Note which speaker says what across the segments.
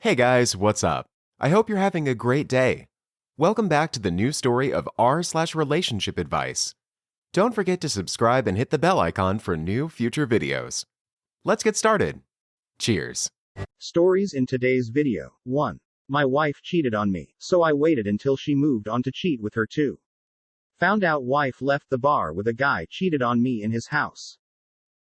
Speaker 1: Hey guys, what's up? I hope you're having a great day. Welcome back to the new story of r/relationship advice. Don't forget to subscribe and hit the bell icon for new future videos. Let's get started. Cheers.
Speaker 2: Stories in today's video. 1. My wife cheated on me, so I waited until she moved on to cheat with her too. Found out wife left the bar with a guy cheated on me in his house.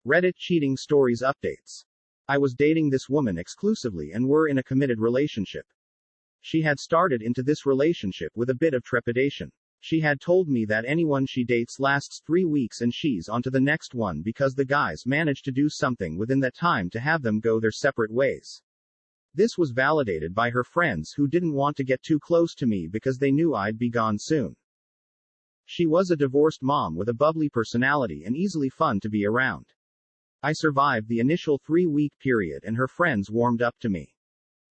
Speaker 2: Reddit cheating stories updates. I was dating this woman exclusively and were in a committed relationship. She had started into this relationship with a bit of trepidation. She had told me that anyone she dates lasts 3 weeks and she's on to the next one because the guys managed to do something within that time to have them go their separate ways. This was validated by her friends who didn't want to get too close to me because they knew I'd be gone soon. She was a divorced mom with a bubbly personality and easily fun to be around. I survived the initial 3-week period and her friends warmed up to me.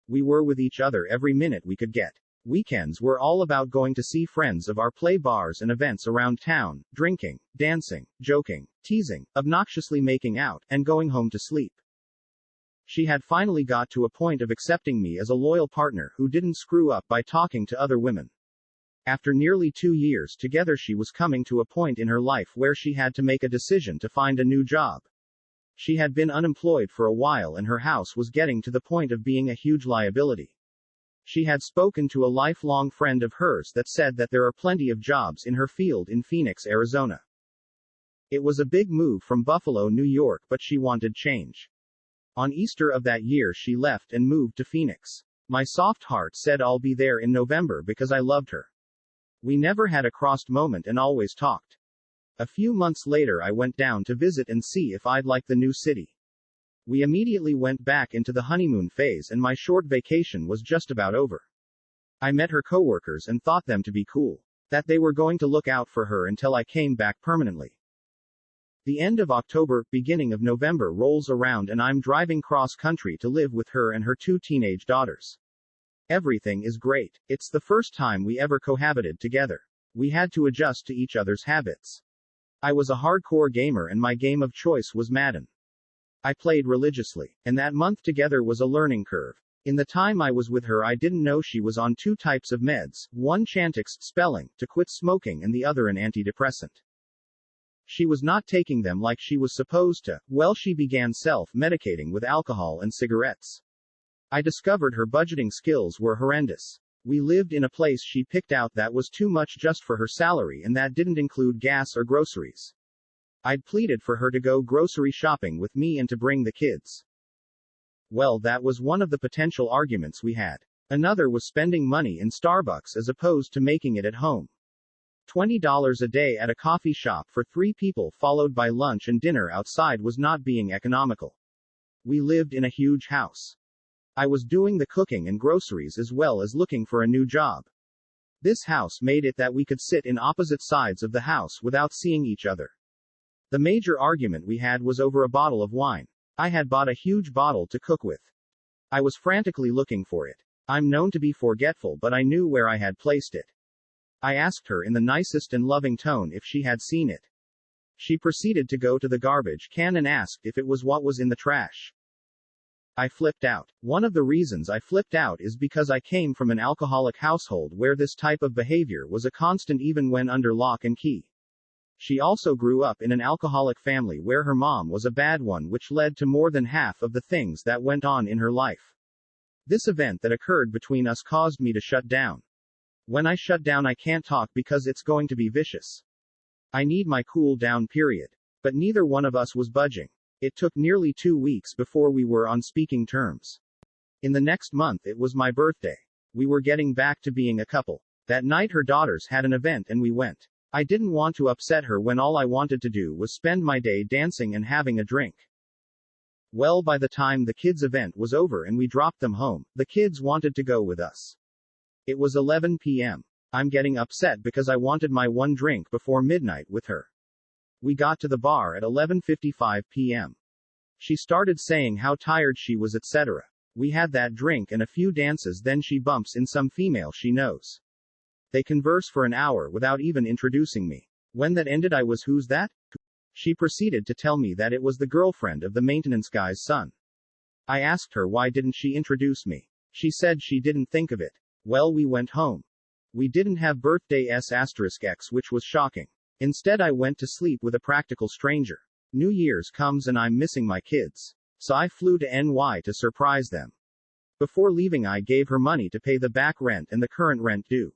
Speaker 2: We were with each other every minute we could get. Weekends were all about going to see friends of our play bars and events around town, drinking, dancing, joking, teasing, obnoxiously making out, and going home to sleep. She had finally got to a point of accepting me as a loyal partner who didn't screw up by talking to other women. After nearly 2 years together, she was coming to a point in her life where she had to make a decision to find a new job. She had been unemployed for a while and her house was getting to the point of being a huge liability. She had spoken to a lifelong friend of hers that said that there are plenty of jobs in her field in Phoenix, Arizona. It was a big move from Buffalo, New York, but she wanted change. On Easter of that year she left and moved to Phoenix. My soft heart said I'll be there in November because I loved her. We never had a crossed moment and always talked. A few months later I went down to visit and see if I'd like the new city. We immediately went back into the honeymoon phase and my short vacation was just about over. I met her coworkers and thought them to be cool. That they were going to look out for her until I came back permanently. The end of October, beginning of November rolls around and I'm driving cross country to live with her and her 2 teenage daughters. Everything is great. It's the first time we ever cohabited together. We had to adjust to each other's habits. I was a hardcore gamer and my game of choice was Madden. I played religiously, and that month together was a learning curve. In the time I was with her I didn't know she was on 2 types of meds, one Chantix spelling, to quit smoking and the other an antidepressant. She was not taking them like she was supposed to. Well, she began self-medicating with alcohol and cigarettes. I discovered her budgeting skills were horrendous. We lived in a place she picked out that was too much just for her salary and that didn't include gas or groceries. I'd pleaded for her to go grocery shopping with me and to bring the kids. Well, that was one of the potential arguments we had. Another was spending money in Starbucks as opposed to making it at home. $20 a day at a coffee shop for 3 people followed by lunch and dinner outside was not being economical. We lived in a huge house. I was doing the cooking and groceries as well as looking for a new job. This house made it that we could sit in opposite sides of the house without seeing each other. The major argument we had was over a bottle of wine. I had bought a huge bottle to cook with. I was frantically looking for it. I'm known to be forgetful, but I knew where I had placed it. I asked her in the nicest and loving tone if she had seen it. She proceeded to go to the garbage can and asked if it was what was in the trash. I flipped out. One of the reasons I flipped out is because I came from an alcoholic household where this type of behavior was a constant even when under lock and key. She also grew up in an alcoholic family where her mom was a bad one, which led to more than half of the things that went on in her life. This event that occurred between us caused me to shut down. When I shut down I can't talk because it's going to be vicious. I need my cool down period. But neither one of us was budging. It took nearly 2 weeks before we were on speaking terms. In the next month it was my birthday. We were getting back to being a couple. That night her daughters had an event and we went. I didn't want to upset her when all I wanted to do was spend my day dancing and having a drink. Well, by the time the kids' event was over and we dropped them home, the kids wanted to go with us. It was 11 p.m. I'm getting upset because I wanted my one drink before midnight with her. We got to the bar at 11:55 p.m. She started saying how tired she was, etc. We had that drink and a few dances, then she bumps in some female she knows. They converse for an hour without even introducing me. When that ended I was, "Who's that?" She proceeded to tell me that it was the girlfriend of the maintenance guy's son. I asked her why didn't she introduce me. She said she didn't think of it. Well, we went home. We didn't have birthday S*X, which was shocking. Instead, I went to sleep with a practical stranger. New Year's comes and I'm missing my kids. So I flew to NY to surprise them. Before leaving, I gave her money to pay the back rent and the current rent due.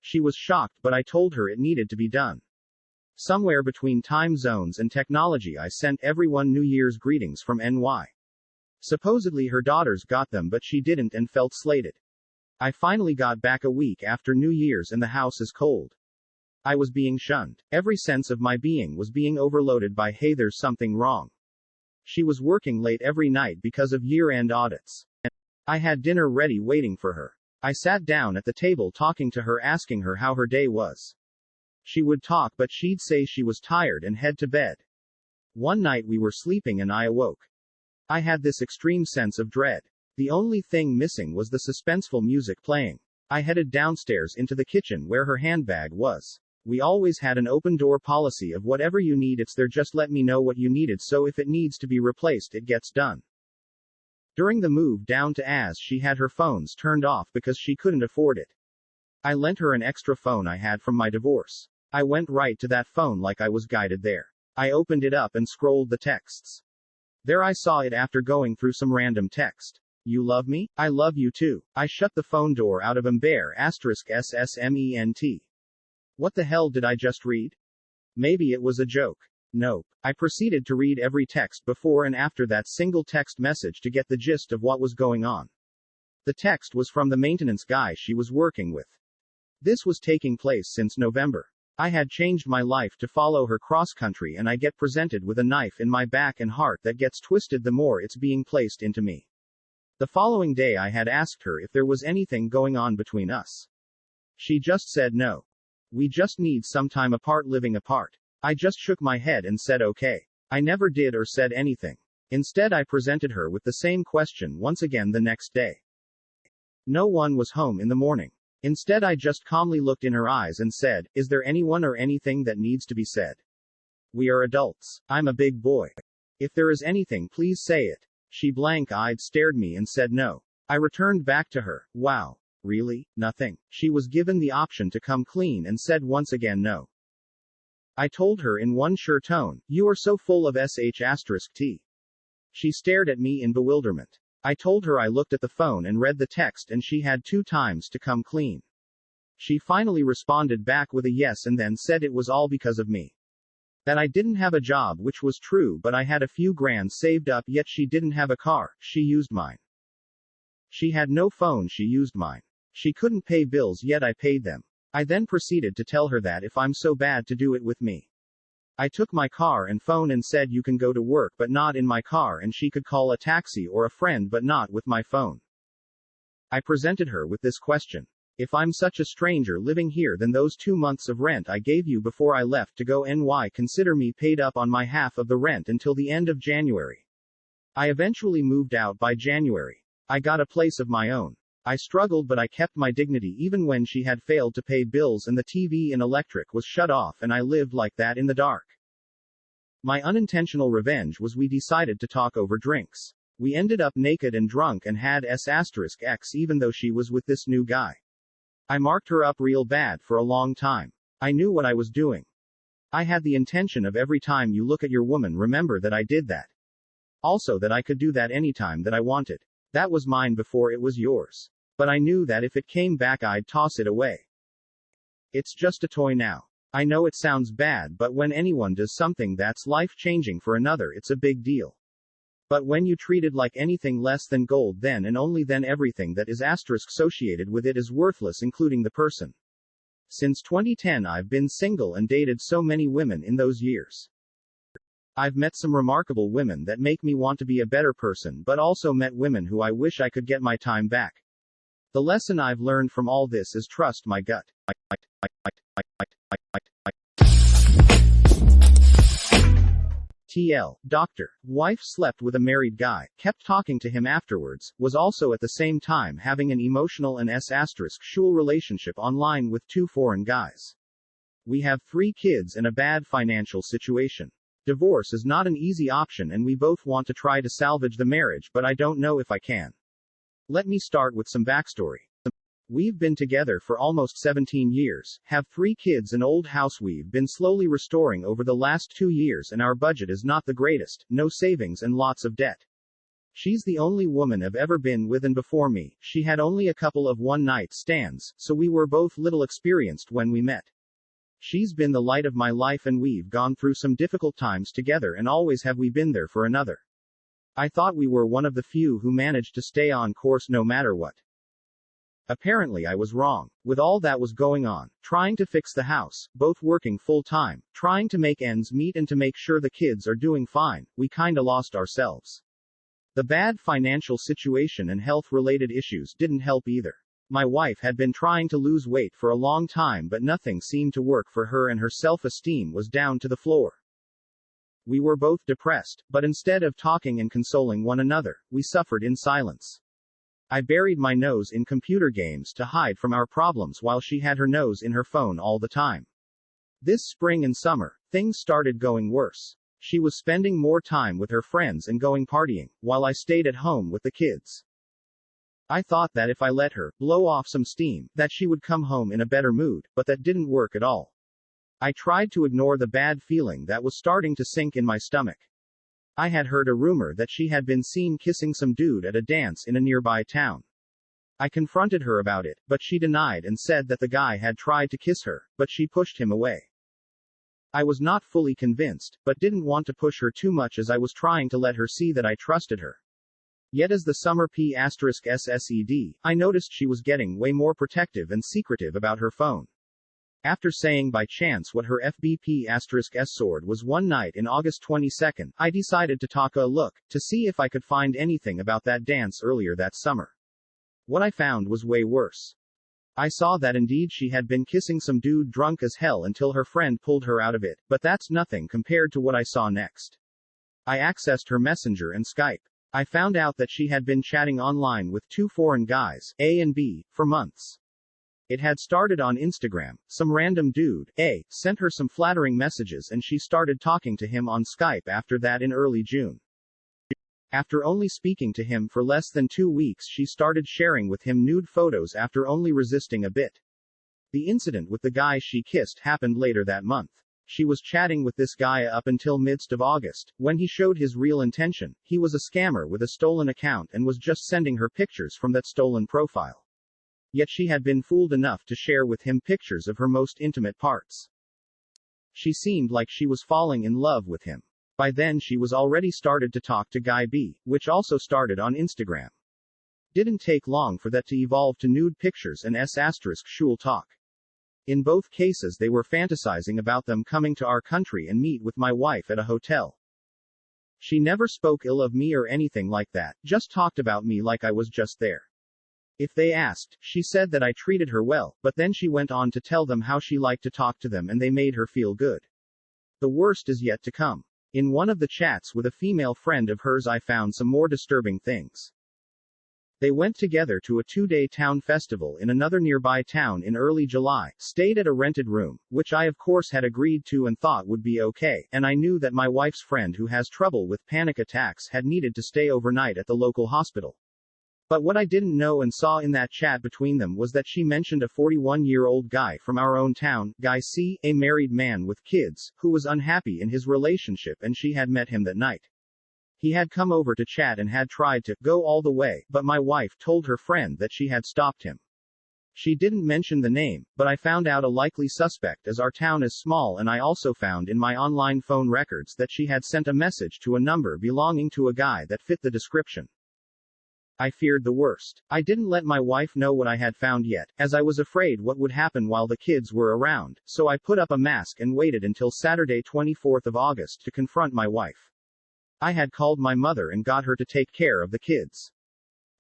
Speaker 2: She was shocked, but I told her it needed to be done. Somewhere between time zones and technology, I sent everyone New Year's greetings from NY. Supposedly her daughters got them, but she didn't and felt slated. I finally got back a week after New Year's and the house is cold. I was being shunned. Every sense of my being was being overloaded by, hey, there's something wrong. She was working late every night because of year-end audits. I had dinner ready waiting for her. I sat down at the table talking to her, asking her how her day was. She would talk, but she'd say she was tired and head to bed. One night we were sleeping and I awoke. I had this extreme sense of dread. The only thing missing was the suspenseful music playing. I headed downstairs into the kitchen where her handbag was. We always had an open door policy of whatever you need, it's there, just let me know what you needed, so if it needs to be replaced, it gets done. During the move down to AS, she had her phones turned off because she couldn't afford it. I lent her an extra phone I had from my divorce. I went right to that phone like I was guided there. I opened it up and scrolled the texts. There I saw it after going through some random text. You love me? I love you too. I shut the phone door out of *SSMENT. What the hell did I just read? Maybe it was a joke. Nope. I proceeded to read every text before and after that single text message to get the gist of what was going on. The text was from the maintenance guy she was working with. This was taking place since November. I had changed my life to follow her cross-country, and I get presented with a knife in my back and heart that gets twisted the more it's being placed into me. The following day I had asked her if there was anything going on between us. She just said no. We just need some time apart, living apart. I just shook my head and said okay. I never did or said anything. Instead, I presented her with the same question once again the next day. No one was home in the morning. Instead, I just calmly looked in her eyes and said, is there anyone or anything that needs to be said? We are adults. I'm a big boy. If there is anything, please say it. She blank-eyed stared me and said no. I returned back to her. Wow. Really? Nothing? She was given the option to come clean and said once again no. I told her in one sure tone, you are so full of *T. She stared at me in bewilderment. I told her I looked at the phone and read the text and she had 2 times to come clean. She finally responded back with a yes and then said it was all because of me. That I didn't have a job, which was true, but I had a few grand saved up, yet she didn't have a car, she used mine. She had no phone, she used mine. She couldn't pay bills, yet I paid them. I then proceeded to tell her that if I'm so bad, to do it with me. I took my car and phone and said you can go to work but not in my car, and she could call a taxi or a friend but not with my phone. I presented her with this question. If I'm such a stranger living here, then those 2 months of rent I gave you before I left to go NY, consider me paid up on my half of the rent until the end of January. I eventually moved out by January. I got a place of my own. I struggled, but I kept my dignity even when she had failed to pay bills and the TV and electric was shut off, and I lived like that in the dark. My unintentional revenge was we decided to talk over drinks. We ended up naked and drunk and had *X even though she was with this new guy. I marked her up real bad for a long time. I knew what I was doing. I had the intention of every time you look at your woman, remember that I did that. Also that I could do that anytime that I wanted. That was mine before it was yours. But I knew that if it came back I'd toss it away. It's just a toy now. I know it sounds bad, but when anyone does something that's life-changing for another, it's a big deal. But when you treat it like anything less than gold, then and only then everything that is * associated with it is worthless, including the person. Since 2010 I've been single and dated so many women in those years. I've met some remarkable women that make me want to be a better person, but also met women who I wish I could get my time back. The lesson I've learned from all this is trust my gut. TL. Doctor. Wife slept with a married guy, kept talking to him afterwards, was also at the same time having an emotional and **sexual relationship online with 2 foreign guys. We have 3 kids and a bad financial situation. Divorce is not an easy option and we both want to try to salvage the marriage, but I don't know if I can. Let me start with some backstory. We've been together for almost 17 years, have 3 kids, an old house we've been slowly restoring over the last 2 years, and our budget is not the greatest, no savings and lots of debt. She's the only woman I've ever been with, and before me, she had only a couple of one-night stands, so we were both little experienced when we met. She's been the light of my life, and we've gone through some difficult times together, and always have we been there for another. I thought we were one of the few who managed to stay on course no matter what. Apparently I was wrong. With all that was going on, trying to fix the house, both working full-time, trying to make ends meet and to make sure the kids are doing fine, we kinda lost ourselves. The bad financial situation and health-related issues didn't help either. My wife had been trying to lose weight for a long time, but nothing seemed to work for her, and her self-esteem was down to the floor. We were both depressed, but instead of talking and consoling one another, we suffered in silence. I buried my nose in computer games to hide from our problems, while she had her nose in her phone all the time. This spring and summer, things started going worse. She was spending more time with her friends and going partying, while I stayed at home with the kids. I thought that if I let her blow off some steam, that she would come home in a better mood, but that didn't work at all. I tried to ignore the bad feeling that was starting to sink in my stomach. I had heard a rumor that she had been seen kissing some dude at a dance in a nearby town. I confronted her about it, but she denied and said that the guy had tried to kiss her, but she pushed him away. I was not fully convinced, but didn't want to push her too much, as I was trying to let her see that I trusted her. Yet as the summer *SSED, I noticed she was getting way more protective and secretive about her phone. After saying by chance what her FBP*S sword was one night in August 22, I decided to take a look, to see if I could find anything about that dance earlier that summer. What I found was way worse. I saw that indeed she had been kissing some dude drunk as hell until her friend pulled her out of it, but that's nothing compared to what I saw next. I accessed her Messenger and Skype. I found out that she had been chatting online with 2 foreign guys, A and B, for months. It had started on Instagram. Some random dude, A, sent her some flattering messages, and she started talking to him on Skype after that in early June. After only speaking to him for less than 2 weeks, she started sharing with him nude photos after only resisting a bit. The incident with the guy she kissed happened later that month. She was chatting with this guy up until midst of August, when he showed his real intention. He was a scammer with a stolen account and was just sending her pictures from that stolen profile. Yet she had been fooled enough to share with him pictures of her most intimate parts. She seemed like she was falling in love with him. By then she was already started to talk to Guy B, which also started on Instagram. Didn't take long for that to evolve to nude pictures and *schul talk. In both cases they were fantasizing about them coming to our country and meet with my wife at a hotel. She never spoke ill of me or anything like that, just talked about me like I was just there. If they asked, she said that I treated her well, but then she went on to tell them how she liked to talk to them and they made her feel good. The worst is yet to come. In one of the chats with a female friend of hers I found some more disturbing things. They went together to a 2-day town festival in another nearby town in early July, stayed at a rented room, which I of course had agreed to and thought would be okay, and I knew that my wife's friend who has trouble with panic attacks had needed to stay overnight at the local hospital. But what I didn't know and saw in that chat between them was that she mentioned a 41-year-old guy from our own town, Guy C., a married man with kids, who was unhappy in his relationship, and she had met him that night. He had come over to chat and had tried to go all the way, but my wife told her friend that she had stopped him. She didn't mention the name, but I found out a likely suspect, as our town is small, and I also found in my online phone records that she had sent a message to a number belonging to a guy that fit the description. I feared the worst. I didn't let my wife know what I had found yet, as I was afraid what would happen while the kids were around, so I put up a mask and waited until Saturday 24th of August to confront my wife. I had called my mother and got her to take care of the kids.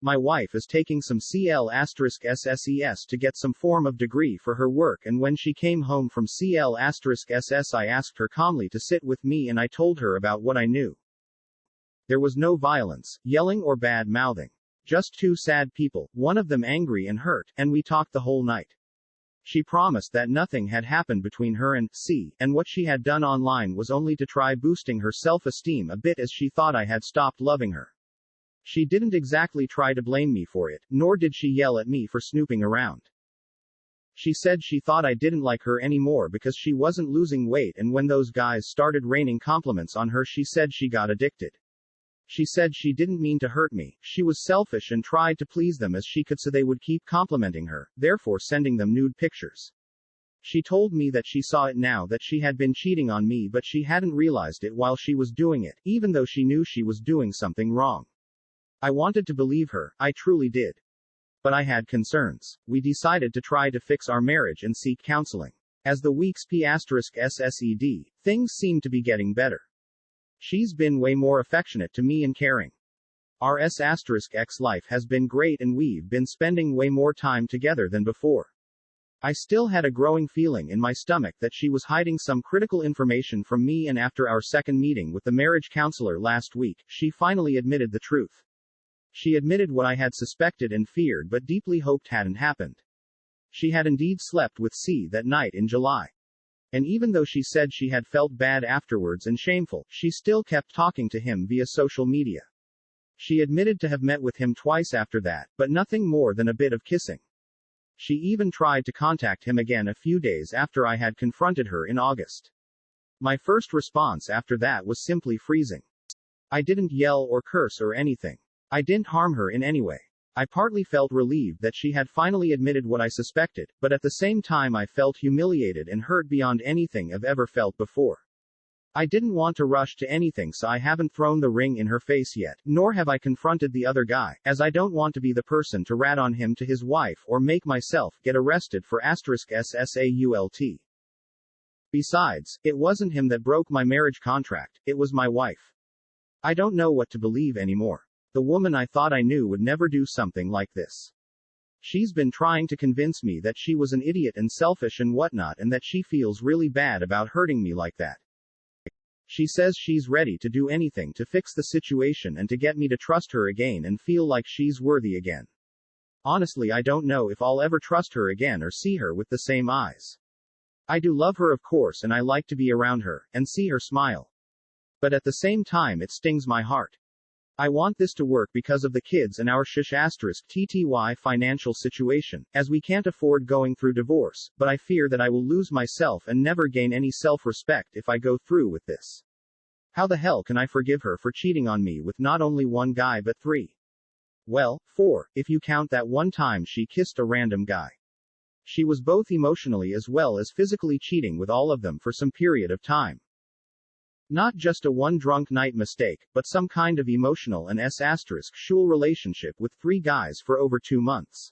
Speaker 2: My wife is taking some CL*SSES to get some form of degree for her work, and when she came home from CL*SS I asked her calmly to sit with me and I told her about what I knew. There was no violence, yelling or bad mouthing. Just 2 sad people, one of them angry and hurt, and we talked the whole night. She promised that nothing had happened between her and C, and what she had done online was only to try boosting her self-esteem a bit, as she thought I had stopped loving her. She didn't exactly try to blame me for it, nor did she yell at me for snooping around. She said she thought I didn't like her anymore because she wasn't losing weight, and when those guys started raining compliments on her, she said she got addicted. She said she didn't mean to hurt me, she was selfish and tried to please them as she could so they would keep complimenting her, therefore sending them nude pictures. She told me that she saw it now, that she had been cheating on me, but she hadn't realized it while she was doing it, even though she knew she was doing something wrong. I wanted to believe her, I truly did. But I had concerns. We decided to try to fix our marriage and seek counseling. As the weeks *SSED, things seemed to be getting better. She's been way more affectionate to me and caring. Our *X life has been great and we've been spending way more time together than before. I still had a growing feeling in my stomach that she was hiding some critical information from me, and after our second meeting with the marriage counselor last week, she finally admitted the truth. She admitted what I had suspected and feared but deeply hoped hadn't happened. She had indeed slept with C that night in July. And even though she said she had felt bad afterwards and shameful, she still kept talking to him via social media. She admitted to have met with him twice after that, but nothing more than a bit of kissing. She even tried to contact him again a few days after I had confronted her in August. My first response after that was simply freezing. I didn't yell or curse or anything. I didn't harm her in any way. I partly felt relieved that she had finally admitted what I suspected, but at the same time I felt humiliated and hurt beyond anything I've ever felt before. I didn't want to rush to anything, so I haven't thrown the ring in her face yet, nor have I confronted the other guy, as I don't want to be the person to rat on him to his wife or make myself get arrested for *SSAULT. Besides, it wasn't him that broke my marriage contract, it was my wife. I don't know what to believe anymore. The woman I thought I knew would never do something like this. She's been trying to convince me that she was an idiot and selfish and whatnot, and that she feels really bad about hurting me like that. She says she's ready to do anything to fix the situation and to get me to trust her again and feel like she's worthy again. Honestly, I don't know if I'll ever trust her again or see her with the same eyes. I do love her, of course, and I like to be around her and see her smile. But at the same time, it stings my heart. I want this to work because of the kids and our *TTY financial situation, as we can't afford going through divorce, but I fear that I will lose myself and never gain any self-respect if I go through with this. How the hell can I forgive her for cheating on me with not only one guy but 3? Well, 4, if you count that one time she kissed a random guy. She was both emotionally as well as physically cheating with all of them for some period of time. Not just a one drunk night mistake, but some kind of emotional and ******** relationship with 3 guys for over 2 months.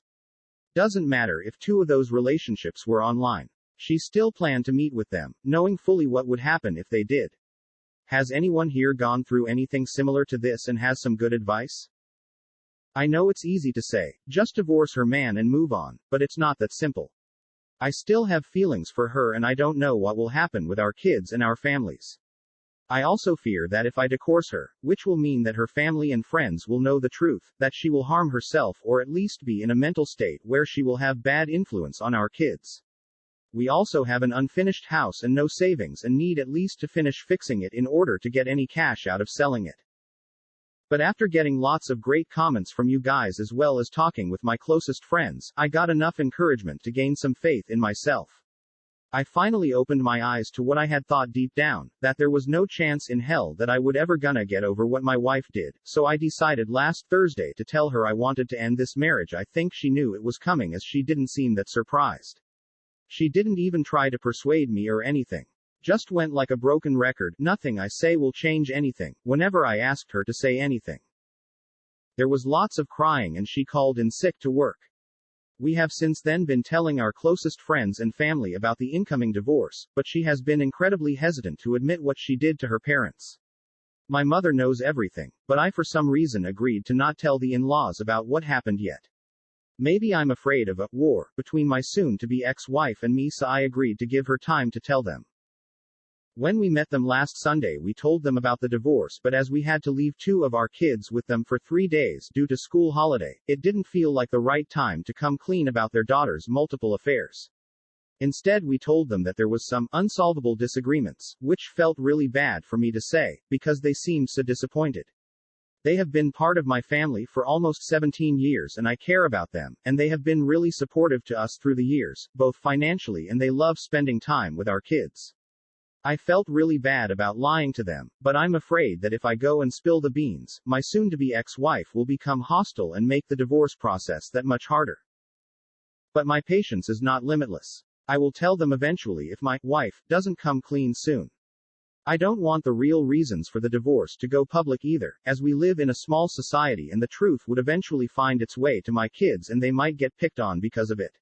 Speaker 2: Doesn't matter if 2 of those relationships were online. She still planned to meet with them, knowing fully what would happen if they did. Has anyone here gone through anything similar to this and has some good advice? I know it's easy to say, just divorce her man and move on, but it's not that simple. I still have feelings for her and I don't know what will happen with our kids and our families. I also fear that if I divorce her, which will mean that her family and friends will know the truth, that she will harm herself or at least be in a mental state where she will have bad influence on our kids. We also have an unfinished house and no savings and need at least to finish fixing it in order to get any cash out of selling it. But after getting lots of great comments from you guys as well as talking with my closest friends, I got enough encouragement to gain some faith in myself. I finally opened my eyes to what I had thought deep down, that there was no chance in hell that I would ever gonna get over what my wife did, so I decided last Thursday to tell her I wanted to end this marriage. I think she knew it was coming, as she didn't seem that surprised. She didn't even try to persuade me or anything. Just went like a broken record, nothing I say will change anything, whenever I asked her to say anything. There was lots of crying and she called in sick to work. We have since then been telling our closest friends and family about the incoming divorce, but she has been incredibly hesitant to admit what she did to her parents. My mother knows everything, but I for some reason agreed to not tell the in-laws about what happened yet. Maybe I'm afraid of a war between my soon-to-be ex-wife and me, so I agreed to give her time to tell them. When we met them last Sunday, we told them about the divorce, but as we had to leave 2 of our kids with them for 3 days due to school holiday, it didn't feel like the right time to come clean about their daughter's multiple affairs. Instead, we told them that there was some unsolvable disagreements, which felt really bad for me to say, because they seemed so disappointed. They have been part of my family for almost 17 years and I care about them, and they have been really supportive to us through the years, both financially and they love spending time with our kids. I felt really bad about lying to them, but I'm afraid that if I go and spill the beans, my soon-to-be ex-wife will become hostile and make the divorce process that much harder. But my patience is not limitless. I will tell them eventually if my wife doesn't come clean soon. I don't want the real reasons for the divorce to go public either, as we live in a small society and the truth would eventually find its way to my kids and they might get picked on because of it.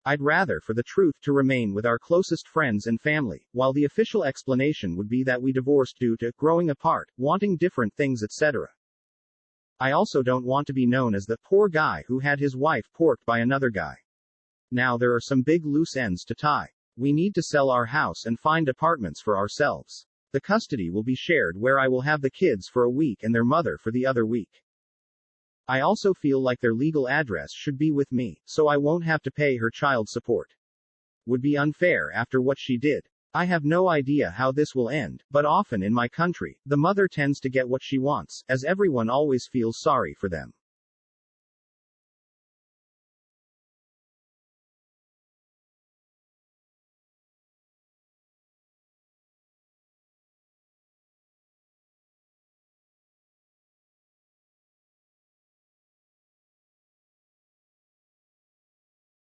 Speaker 2: I'd rather for the truth to remain with our closest friends and family, while the official explanation would be that we divorced due to growing apart, wanting different things, etc. I also don't want to be known as the poor guy who had his wife porked by another guy. Now there are some big loose ends to tie. We need to sell our house and find apartments for ourselves. The custody will be shared where I will have the kids for a week and their mother for the other week. I also feel like their legal address should be with me, so I won't have to pay her child support. Would be unfair after what she did. I have no idea how this will end, but often in my country, the mother tends to get what she wants, as everyone always feels sorry for them.